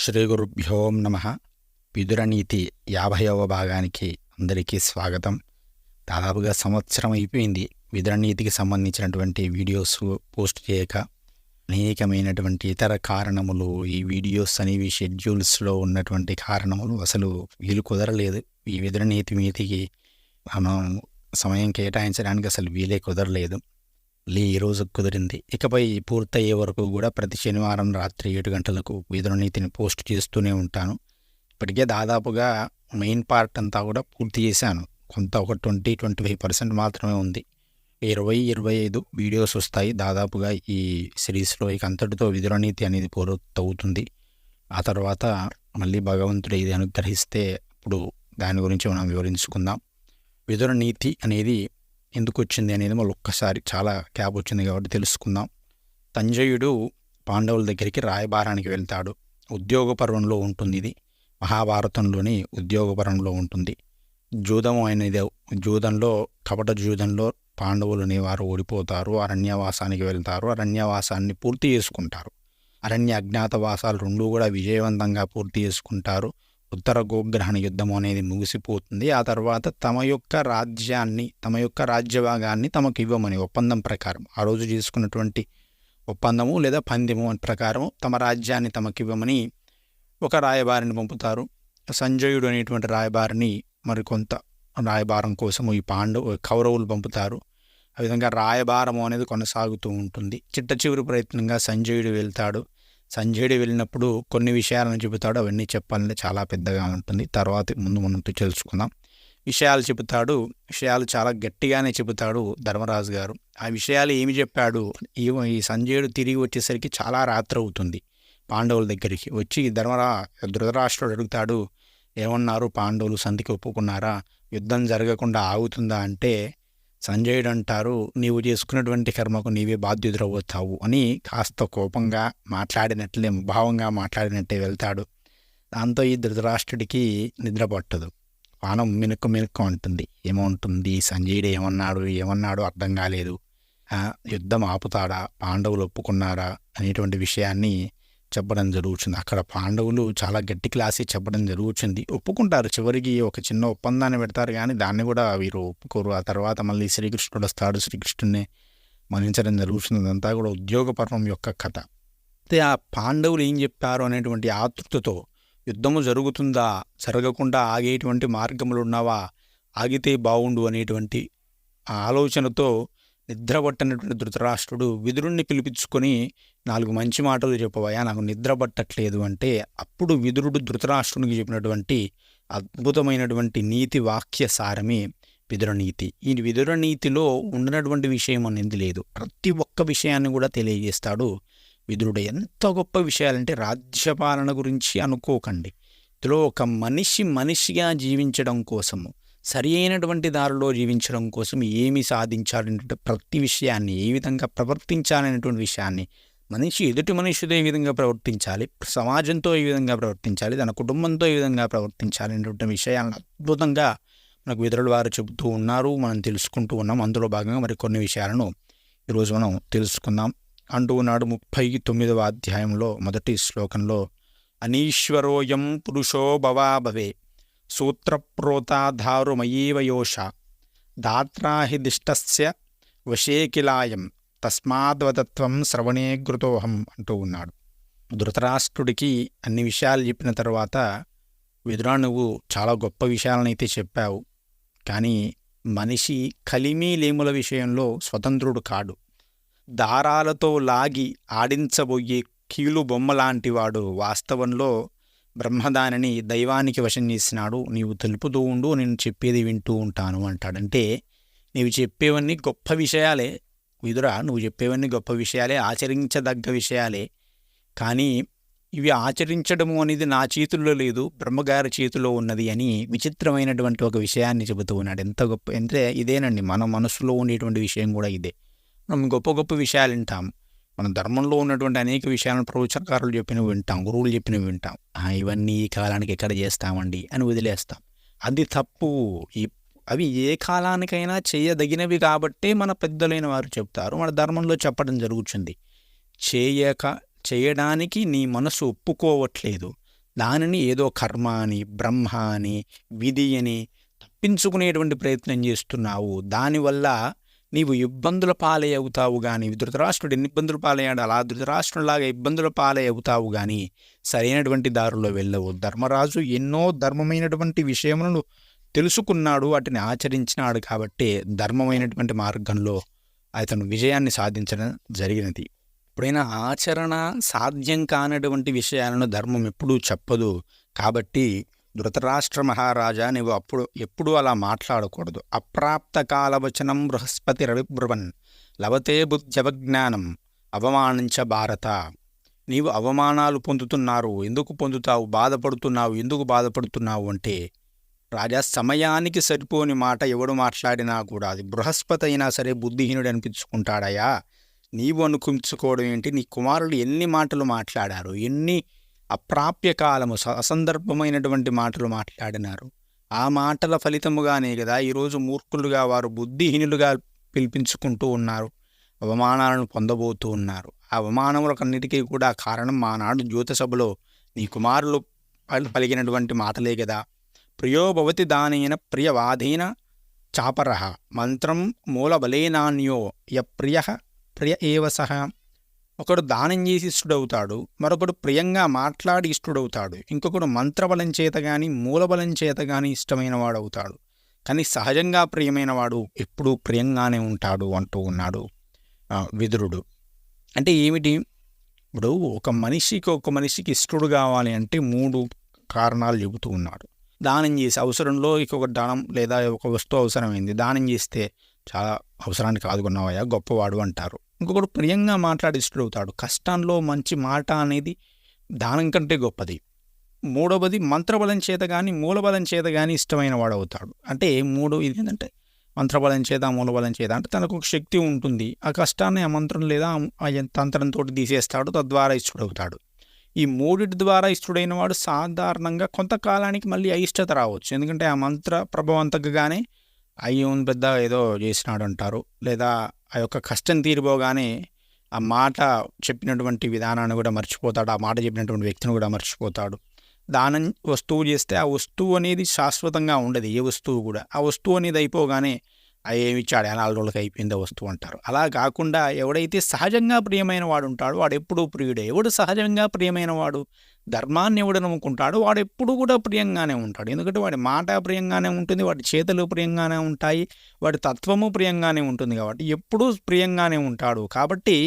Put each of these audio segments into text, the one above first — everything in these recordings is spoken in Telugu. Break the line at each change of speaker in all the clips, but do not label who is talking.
శ్రీ గురుభ్యో నమః. విదురనీతి 50వ భాగానికి అందరికీ స్వాగతం. దాదాపుగా సంవత్సరం అయిపోయింది విదురనీతికి సంబంధించినటువంటి వీడియోస్ పోస్ట్ చేయక. అనేకమైనటువంటి ఇతర కారణములు, ఈ వీడియోస్ అనేవి షెడ్యూల్స్లో ఉన్నటువంటి కారణములు అసలు వీలు కుదరలేదు. ఈ విదురనీతి మీటికి మనం సమయం కేటాయించడానికి అసలు వీలే కుదరలేదు. ఈరోజు కుదిరింది. ఇకపై పూర్తయ్యే వరకు కూడా ప్రతి శనివారం రాత్రి 7 గంటలకు విదురనీతిని పోస్ట్ చేస్తూనే ఉంటాను. ఇప్పటికే దాదాపుగా మెయిన్ పార్ట్ అంతా కూడా పూర్తి చేశాను. కొంత ఒక 20-25% మాత్రమే ఉంది. 20-25 వీడియోస్ వస్తాయి దాదాపుగా ఈ సిరీస్లో. ఇక అంతటితో విదురనీతి అనేది పూర్తవుతుంది. ఆ తర్వాత మళ్ళీ భగవంతుడు ఇది అనుగ్రహిస్తే అప్పుడు దాని గురించి మనం వివరించుకుందాం. విదురనీతి అనేది ఎందుకు వచ్చింది అనేది మళ్ళీ ఒక్కసారి చాలా క్యాబ్ వచ్చింది కాబట్టి తెలుసుకుందాం. సంజయుడు పాండవుల దగ్గరికి రాయబారానికి వెళ్తాడు. ఉద్యోగ పర్వంలో ఉంటుంది. ఇది మహాభారతంలోని ఉద్యోగ పర్వంలో ఉంటుంది. జూదం అనేది, జూదంలో కపట జూదంలో పాండవులు అనేవారు ఓడిపోతారు. అరణ్యవాసానికి వెళ్తారు. అరణ్యవాసాన్ని పూర్తి చేసుకుంటారు. అరణ్య అజ్ఞాతవాసాలు రెండూ కూడా విజయవంతంగా పూర్తి చేసుకుంటారు. ఉత్తర గోగ్రహణ యుద్ధం అనేది ముగిసిపోతుంది. ఆ తర్వాత తమ యొక్క రాజ్యాన్ని, తమ యొక్క రాజ్యభాగాన్ని తమకు ఇవ్వమని ఒప్పందం ప్రకారం, ఆ రోజు చేసుకున్నటువంటి ఒప్పందము లేదా పందెము అని ప్రకారం తమ రాజ్యాన్ని తమకు ఇవ్వమని ఒక రాయబారిని పంపుతారు. సంజయుడు అనేటువంటి రాయబారిని మరికొంత రాయబారం కోసము ఈ కౌరవులు పంపుతారు. ఆ విధంగా రాయబారము అనేది కొనసాగుతూ ఉంటుంది. చిట్ట చివరి ప్రయత్నంగా సంజయుడు వెళ్తాడు. సంజయుడు వెళ్ళినప్పుడు కొన్ని విషయాలను చెబుతాడు. అవన్నీ చెప్పాలంటే చాలా పెద్దగా ఉంటుంది. తర్వాత ముందు తెలుసుకుందాం. విషయాలు చెబుతాడు. విషయాలు చాలా గట్టిగానే చెబుతాడు ధర్మరాజు గారు. ఆ విషయాలు ఏమి చెప్పాడు, ఈ సంజయుడు తిరిగి వచ్చేసరికి చాలా రాత్రి అవుతుంది. పాండవుల దగ్గరికి వచ్చి ధృతరాష్ట్రుడు అడుగుతాడు, ఏమన్నారు పాండవులు, సంధికి ఒప్పుకున్నారా, యుద్ధం జరగకుండా ఆగుతుందా అంటే సంజయుడు అంటారు, నీవు చేసుకున్నటువంటి కర్మకు నీవే బాధ్యుడవుతావు అని కాస్త కోపంగా మాట్లాడినట్లే, భావంగా మాట్లాడినట్టే వెళ్తాడు. దాంతో ఈ ధృతరాష్ట్రుడికి నిద్ర పట్టదు. పానం మినుక్కు అంటుంది. ఏమవుతుంది, సంజయుడు ఏమన్నాడు అర్థం కాలేదు. యుద్ధం ఆపుతాడా, పాండవులు ఒప్పుకున్నారా అనేటువంటి విషయాన్ని చెప్పడం జరుగుతుంది. అక్కడ పాండవులు చాలా గట్టి క్లాసి చెప్పడం జరుగుతుంది. ఒప్పుకుంటారు. చివరికి ఒక చిన్న ఒప్పందాన్ని పెడతారు, కానీ దాన్ని కూడా వీరు ఒప్పుకోరు. ఆ తర్వాత మళ్ళీ శ్రీకృష్ణుడు వస్తాడు. శ్రీకృష్ణుడిని మన్నించడం జరుగుతుంది. అదంతా కూడా ఉద్యోగ పర్వం యొక్క కథ. అయితే ఆ పాండవులు ఏం చెప్పారు అనేటువంటి ఆతృతతో, యుద్ధము జరుగుతుందా, జరగకుండా ఆగేటువంటి మార్గములు ఉన్నావా, ఆగితే బాగుండు అనేటువంటి ఆలోచనతో నిద్రపట్టనటువంటి ధృతరాష్ట్రుడు విదురుణ్ణి పిలిపించుకొని 4 మంచి మాటలు చెప్పవయ్యా, నాకు నిద్ర పట్టట్లేదు అంటే అప్పుడు విదురుడు ధృతరాష్ట్రునికి చెప్పినటువంటి అద్భుతమైనటువంటి నీతి వాక్య సారమే విదురనీతి. ఈ విదురనీతిలో ఉన్నటువంటి విషయం అనేది లేదు. ప్రతి ఒక్క విషయాన్ని కూడా తెలియజేస్తాడు విదురుడు. ఎంత గొప్ప విషయాలంటే రాజ్యపాలన గురించి అనుకోకండి. ఇందులో ఒక మనిషిగా జీవించడం కోసము, సరి అయినటువంటి దారిలో జీవించడం కోసం ఏమి సాధించాలనేటువంటి ప్రతి విషయాన్ని, ఏ విధంగా ప్రవర్తించాలనేటువంటి విషయాన్ని, ఎదుటి మనిషితో ఏ విధంగా ప్రవర్తించాలి, సమాజంతో ఏ విధంగా ప్రవర్తించాలి, తన కుటుంబంతో ఏ విధంగా ప్రవర్తించాలి అనేటువంటి విషయాలను అద్భుతంగా మనకు విదురుల వారు చెబుతూ ఉన్నారు. మనం తెలుసుకుంటూ ఉన్నాం. అందులో భాగంగా మరి కొన్ని విషయాలను ఈరోజు మనం తెలుసుకుందాం. అంటూ ఉన్నాడు 39వ అధ్యాయంలో మొదటి శ్లోకంలో, అనీశ్వరోయం పురుషో భవే సూత్రప్రోతాధారుమయీవ యోష దాత్రాహి దిష్టస్య వశేకిలాయం తస్మాద్వదత్వం శ్రవణే గృతోహం అంటూ ఉన్నాడు. ధృతరాష్ట్రుడికి అన్ని విషయాలు చెప్పిన తర్వాత, విదురా, నువ్వు చాలా గొప్ప విషయాలనైతే చెప్పావు, కానీ మనిషి కలిమీలేముల విషయంలో స్వతంత్రుడు కాడు. దారాలతో లాగి ఆడించబోయే కీలు బొమ్మలాంటివాడు. వాస్తవంలో బ్రహ్మదానిని దైవానికి వశం చేసినాడు. నీవు తెలుపుతూ ఉండు, నేను చెప్పేది వింటూ ఉంటాను అంటాడంటే, నీవు చెప్పేవన్నీ గొప్ప విషయాలే విదురా, నువ్వు చెప్పేవన్నీ గొప్ప విషయాలే, ఆచరించదగ్గ విషయాలే. కానీ ఇవి ఆచరించడము అనేది నా చేతుల్లో లేదు, బ్రహ్మగారి చేతిలో ఉన్నది అని విచిత్రమైనటువంటి ఒక విషయాన్ని చెబుతూ ఉన్నాడు. ఎంత గొప్ప అంటే ఇదేనండి, మన మనసులో ఉండేటువంటి విషయం కూడా ఇదే. మనం గొప్ప గొప్ప విషయాలు వింటాం. మన ధర్మంలో ఉన్నటువంటి అనేక విషయాలను ప్రవచనకారులు చెప్పినవి వింటాం, గురువులు చెప్పినవి వింటాం. ఇవన్నీ ఈ కాలానికి ఎక్కడ చేస్తామండి అని వదిలేస్తాం. అది తప్పు. అవి ఏ కాలానికైనా చేయదగినవి కాబట్టే మన పెద్దలైన వారు చెప్తారు, మన ధర్మంలో చెప్పడం జరుగుతుంది. చేయడానికి నీ మనసు ఒప్పుకోవట్లేదు, దానిని ఏదో కర్మ అని, బ్రహ్మ అని, విధి అని తప్పించుకునేటువంటి ప్రయత్నం చేస్తున్నావు. దానివల్ల నీవు ఇబ్బందుల పాలే అవుతావు గాని, ధృతరాష్ట్రుడు ఎన్ని ఇబ్బందుల పాలయ్యాడు, అలా ధృతరాష్ట్రుడిలాగా ఇబ్బందుల పాలే అవుతావు గాని సరైనటువంటి దారిలో వెళ్ళవు. ధర్మరాజు ఎన్నో ధర్మమైనటువంటి విషయములను తెలుసుకున్నాడు, వాటిని ఆచరించినాడు కాబట్టే ధర్మమైనటువంటి మార్గంలో అతను విజయాన్ని సాధించడం జరిగినది. ఎప్పుడైనా ఆచరణ సాధ్యం కానటువంటి విషయాలను ధర్మం ఎప్పుడూ చెప్పదు. కాబట్టి ధృతరాష్ట్ర మహారాజా, నీవు ఎప్పుడూ అలా మాట్లాడకూడదు. అప్రాప్త కాలవచనం బృహస్పతి రవిబ్రువన్ లవతే బుద్ధ్యవజ్ఞానం అవమానించ భారత. నీవు అవమానాలు పొందుతున్నారు, ఎందుకు పొందుతావు, బాధపడుతున్నావు, ఎందుకు బాధపడుతున్నావు అంటే, రాజా సమయానికి సరిపోని మాట ఎవడు మాట్లాడినా కూడా అది బృహస్పతి అయినా సరే బుద్ధిహీనుడు అనిపించుకుంటాడయా. నీవు అనుకుంచుకోవడం ఏంటి? నీ కుమారులు ఎన్ని మాటలు మాట్లాడారు, ఎన్ని అప్రాప్యకాలము అసందర్భమైనటువంటి మాటలు మాట్లాడినారు. ఆ మాటల ఫలితముగానే కదా ఈరోజు మూర్ఖులుగా వారు బుద్ధిహీనులుగా పిలిపించుకుంటూ ఉన్నారు, అవమానాలను పొందబోతూ ఉన్నారు. ఆ అవమానములకన్నిటికీ కూడా కారణం ఆనాడు జ్యోతిసభలో నీ కుమారులు పలికినటువంటి మాటలే కదా. ప్రియో భవతి దానేన ప్రియవాధీన చాపరః మంత్రం మూలబలేనాన్యో యప్రియ ప్రియ ఏవ సహ. ఒకడు దానం చేసి ఇష్టడవుతాడు, మరొకడు ప్రియంగా మాట్లాడి ఇష్టడవుతాడు, ఇంకొకడు మంత్రబలం చేత గాని మూలబలం చేత గాని ఇష్టమైన వాడవుతాడు. కానీ సహజంగా ప్రియమైన వాడు ఎప్పుడూ ప్రియంగానే ఉంటాడు అంటూ ఉన్నాడు విదురుడు. అంటే ఏమిటి? ఇప్పుడు ఒక మనిషికి ఇష్టడు కావాలి అంటే 3 కారణాలు చెబుతూ ఉన్నాడు. దానం చేసి అవసరంలో ఇంకొక దానం లేదా ఒక వస్తువు అవసరమైంది, దానం చేస్తే చాలా అవసరానికి ఆదుకున్నావయ్యా గొప్పవాడు అంటారు. ఇంకొకడు ప్రియంగా మాట్లాడి ఇష్టడవుతాడు. కష్టంలో మంచి మాట అనేది దానం కంటే గొప్పది. 3వది మంత్రబలం చేత కానీ మూలబలం చేత కానీ ఇష్టమైన వాడు అవుతాడు. అంటే 3 ఇది ఏంటంటే మంత్రబలం చేత మూలబలం చేత అంటే తనకు ఒక శక్తి ఉంటుంది, ఆ కష్టాన్ని ఆ మంత్రం లేదా ఆ తంత్రంతో తీసేస్తాడు, తద్వారా ఇష్టడవుతాడు. ఈ 3 ద్వారా ఇష్టడైన వాడు సాధారణంగా కొంతకాలానికి మళ్ళీ అయిష్టత రావచ్చు. ఎందుకంటే ఆ మంత్ర ప్రభావం తగ్గగానే అయ్యో పెద్ద ఏదో చేసినాడు అంటారు, లేదా ఆ యొక్క కష్టం తీరిపోగానే ఆ మాట చెప్పినటువంటి విధానాన్ని కూడా మర్చిపోతాడు, ఆ మాట చెప్పినటువంటి వ్యక్తిని కూడా మర్చిపోతాడు. దానం వస్తువు చేస్తే ఆ వస్తువు అనేది శాశ్వతంగా ఉండదు, ఏ వస్తువు కూడా. ఆ వస్తువు అనేది అయిపోగానే ఏమి ఇచ్చాడు 4 రోజులకి అయిపోయింది ఆ వస్తువు అంటారు. అలా కాకుండా ఎవడైతే సహజంగా ప్రియమైన వాడు ఉంటాడో వాడు ఎప్పుడూ ప్రియుడే. ఎవడు సహజంగా ప్రియమైన వాడు, ధర్మాన్ని ఎవడు నమ్ముకుంటాడో వాడు ఎప్పుడు కూడా ప్రియంగానే ఉంటాడు. ఎందుకంటే వాడి మాట ప్రియంగానే ఉంటుంది, వాడి చేతలు ప్రియంగానే ఉంటాయి, వాడి తత్వము ప్రియంగానే ఉంటుంది. కాబట్టి ఎప్పుడూ ప్రియంగానే ఉంటాడు. కాబట్టి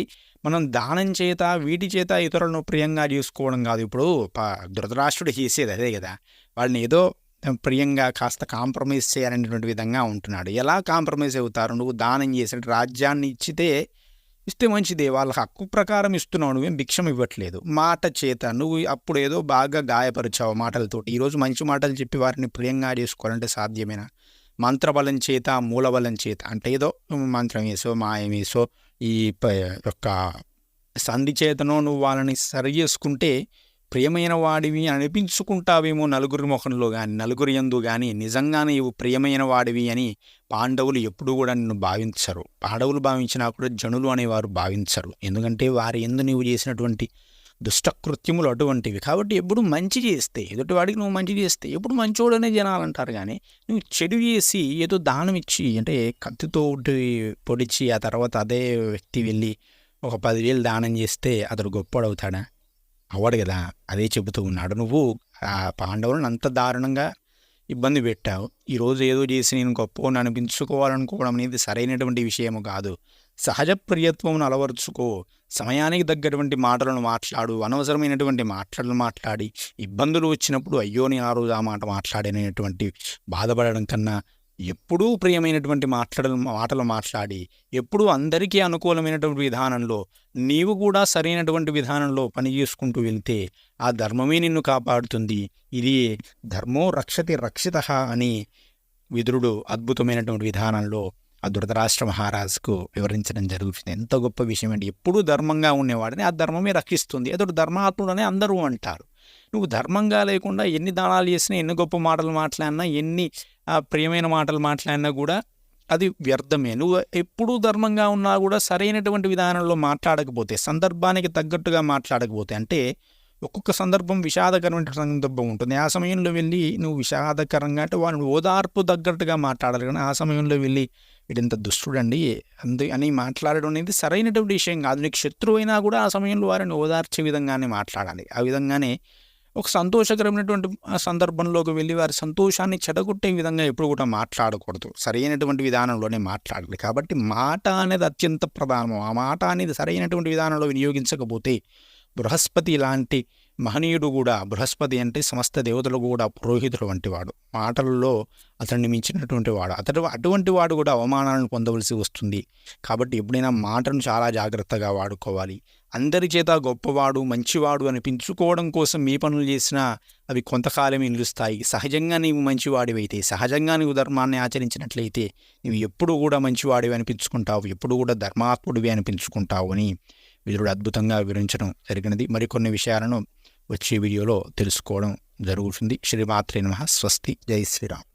మనం దానం చేత వీటి చేత ఇతరులను ప్రియంగా చేసుకోవడం కాదు. ఇప్పుడు ధృతరాష్ట్రుడు చేసేది అదే కదా. వాడిని ఏదో ప్రియంగా కాస్త కాంప్రమైజ్ చేయాలనేటువంటి విధంగా ఉంటున్నాడు. ఎలా కాంప్రమైజ్ అవుతారు? నువ్వు దానం చేసినట్టు రాజ్యాన్ని ఇస్తే మంచిదే, వాళ్ళకి హక్కు ప్రకారం ఇస్తున్నావు, నువ్వేం భిక్షం ఇవ్వట్లేదు. మాట చేత నువ్వు అప్పుడు ఏదో బాగా గాయపరిచావు మాటలతోటి. ఈరోజు మంచి మాటలు చెప్పి వారిని ప్రియంగా చేసుకోవాలంటే సాధ్యమేనా? మంత్రబలం చేత మూలబలం చేత అంటే ఏదో మంత్రం వేసో మాయం వేసో ఈ యొక్క సంధి చేతనో నువ్వు వాళ్ళని సరి చేసుకుంటే ప్రియమైన వాడివి అనిపించుకుంటావేమో నలుగురి ముఖంలో కానీ నలుగురి యందు కానీ. నిజంగానే ఇవి ప్రియమైన వాడివి అని పాండవులు ఎప్పుడూ కూడా నిన్ను భావించరు. పాండవులు భావించినా కూడా జనులు అనేవారు భావించరు. ఎందుకంటే వారి యందు నీవు చేసినటువంటి దుష్టకృత్యములు అటువంటివి. కాబట్టి ఎప్పుడు మంచి చేస్తే, ఎదుటివాడికి నువ్వు మంచి చేస్తే ఎప్పుడు మంచోడనే జనాలు అంటారు. కానీ నువ్వు చెడు చేసి ఏదో దానం ఇచ్చి అంటే కత్తితో పొడిచి ఆ తర్వాత అదే వ్యక్తి వెళ్ళి ఒక 10,000 దానం చేస్తే అతడు గొప్పడవుతాడా? అవ్వడు కదా. అదే చెబుతూ ఉన్నాడు. నువ్వు ఆ పాండవులను అంత దారుణంగా ఇబ్బంది పెట్టావు. ఈరోజు ఏదో చేసి నేను గొప్పని అనిపించుకోవాలనుకోవడం అనేది సరైనటువంటి విషయము కాదు. సహజ ప్రియత్వమును అలవరుచుకో, సమయానికి తగ్గటువంటి మాటలను మాట్లాడు. అనవసరమైనటువంటి మాటలను మాట్లాడి ఇబ్బందులు వచ్చినప్పుడు అయ్యో నేను ఆ రోజు ఆ మాట మాట్లాడినటువంటి బాధపడడం కన్నా ఎప్పుడూ ప్రియమైనటువంటి మాటలు మాట్లాడి ఎప్పుడూ అందరికీ అనుకూలమైనటువంటి విధానంలో నీవు కూడా సరైనటువంటి విధానంలో పని చేసుకుంటూ వెళ్తే ఆ ధర్మమే నిన్ను కాపాడుతుంది. ఇది ధర్మో రక్షతి రక్షితః అని విదురుడు అద్భుతమైనటువంటి విధానంలో ఆ ధృతరాష్ట్ర మహారాజుకు వివరించడం జరుగుతుంది. ఎంత గొప్ప విషయం అండి. ఎప్పుడూ ధర్మంగా ఉండేవాడిని ఆ ధర్మమే రక్షిస్తుంది. అతడు ధర్మాత్ముడని అందరూ అంటారు. నువ్వు ధర్మంగా లేకుండా ఎన్ని దానాలు చేసినా, ఎన్ని గొప్ప మాటలు మాట్లాడినా, ఎన్ని ప్రియమైన మాటలు మాట్లాడినా కూడా అది వ్యర్థమే. నువ్వు ఎప్పుడూ ధర్మంగా ఉన్నా కూడా సరైనటువంటి విధానంలో మాట్లాడకపోతే, సందర్భానికి తగ్గట్టుగా మాట్లాడకపోతే, అంటే ఒక్కొక్క సందర్భం విషాదకరమైన సందర్భం ఉంటుంది. ఆ సమయంలో వెళ్ళి నువ్వు విషాదకరంగా అంటే వాడిని ఓదార్పు తగ్గట్టుగా మాట్లాడాలి. కానీ ఆ సమయంలో వెళ్ళి వీడింత దుష్టుడండి అని మాట్లాడడం అనేది సరైనటువంటి విషయం కాదు. నీకు శత్రువు అయినా కూడా ఆ సమయంలో వారిని ఓదార్చే విధంగానే మాట్లాడాలి. ఆ విధంగానే ఒక సంతోషకరమైనటువంటి సందర్భంలోకి వెళ్ళి వారి సంతోషాన్ని చెడగొట్టే విధంగా ఎప్పుడు కూడా మాట్లాడకూడదు. సరైనటువంటి విధానంలోనే మాట్లాడాలి. కాబట్టి మాట అనేది అత్యంత ప్రధానం. ఆ మాట అనేది సరైనటువంటి విధానంలో వినియోగించకపోతే బృహస్పతి లాంటి మహనీయుడు కూడా, బృహస్పతి అంటే సమస్త దేవతలు కూడా పురోహితుడు వంటి వాడు, మాటల్లో అతన్ని మించినటువంటి వాడు, అటువంటి వాడు కూడా అవమానాలను పొందవలసి వస్తుంది. కాబట్టి ఎప్పుడైనా మాటను చాలా జాగ్రత్తగా వాడుకోవాలి. అందరి చేత గొప్పవాడు మంచివాడు అనిపించుకోవడం కోసం మీ పనులు చేసినా అవి కొంతకాలమే నిలుస్తాయి. సహజంగా నీవు మంచివాడివైతే, సహజంగా నీవు ధర్మాన్ని ఆచరించినట్లయితే నీవు ఎప్పుడు కూడా మంచివాడివి అనిపించుకుంటావు, ఎప్పుడు కూడా ధర్మాత్ముడివి అనిపించుకుంటావు అని విదురుడు అద్భుతంగా వివరించడం జరిగినది. మరికొన్ని విషయాలను వచ్చే వీడియోలో తెలుసుకోవడం జరుగుతుంది. శ్రీమాత్రే నమః. స్వస్తి. జై శ్రీరామ్.